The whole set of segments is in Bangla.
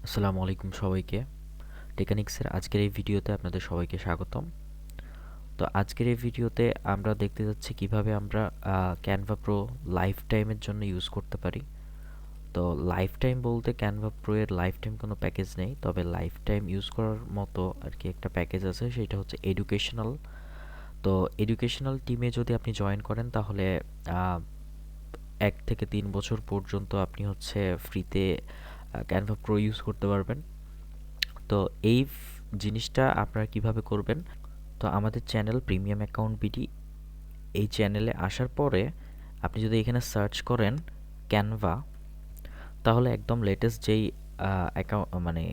আসসালামু আলাইকুম সবাইকে। টেকানিক্সের আজকের এই ভিডিওতে আপনাদের সবাইকে স্বাগতম। তো আজকের এই ভিডিওতে আমরা দেখতে যাচ্ছি কিভাবে আমরা ক্যানভা প্রো লাইফ টাইমের জন্য ইউজ করতে পারি। তো লাইফ টাইম বলতে ক্যানভা প্রো এর লাইফ টাইম কোনো প্যাকেজ নেই, তবে লাইফ টাইম ইউজ করার মতো আর কি একটা প্যাকেজ আছে, সেটা হচ্ছে এডুকেশনাল। তো এডুকেশনাল টিমে যদি আপনি জয়েন করেন তাহলে 1 থেকে 3 বছর পর্যন্ত আপনি হচ্ছে ফ্রিতে ক্যানভা প্রো ইউজ করতে পারবেন। তো এই জিনিসটা আপনারা কিভাবে করবেন? তো আমাদের চ্যানেল প্রিমিয়াম অ্যাকাউন্ট বিডি, এই চ্যানেলে আসার পরে আপনি যদি এখানে সার্চ করেন ক্যানভা, তাহলে একদম লেটেস্ট যেই অ্যাকাউন্ট মানে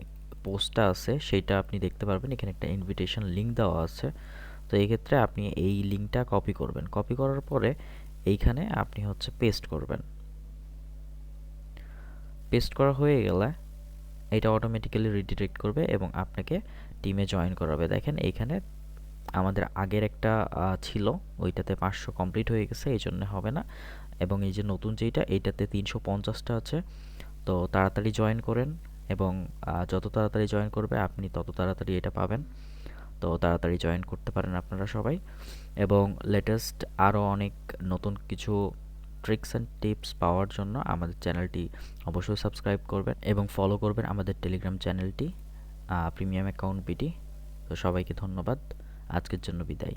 পোস্টটা আছে সেইটা আপনি দেখতে পারবেন। এখানে একটা ইনভিটেশন লিঙ্ক দেওয়া আছে। তো এই ক্ষেত্রে আপনি এই লিঙ্কটা কপি করবেন। কপি করার পরে এইখানে আপনি হচ্ছে পেস্ট করবেন। পেস্ট করা হয়ে গেলে এটা অটোমেটিক্যালি রিডিরেক্ট করবে এবং আপনাকে টিমে জয়েন করাবে। দেখেন এইখানে আমাদের আগের একটা ছিল, ওইটাতে 500 কমপ্লিট হয়ে গেছে, এই জন্য হবে না। এবং এই যে নতুন যেইটা, এইটাতে 350টা আছে। তো তাড়াতাড়ি জয়েন করেন এবং যত তাড়াতাড়ি জয়েন করবে আপনি তত তাড়াতাড়ি এটা পাবেন। তো তাড়াতাড়ি জয়েন করতে পারেন আপনারা সবাই। এবং লেটেস্ট আরও অনেক নতুন কিছু ট্রিক্স অ্যান্ড টিপস পাওয়ার জন্য আমাদের চ্যানেলটি অবশ্যই সাবস্ক্রাইব করবেন এবং ফলো করবেন আমাদের টেলিগ্রাম চ্যানেলটি প্রিমিয়াম অ্যাকাউন্ট বিডি। তো সবাইকে ধন্যবাদ। আজকের জন্য বিদায়।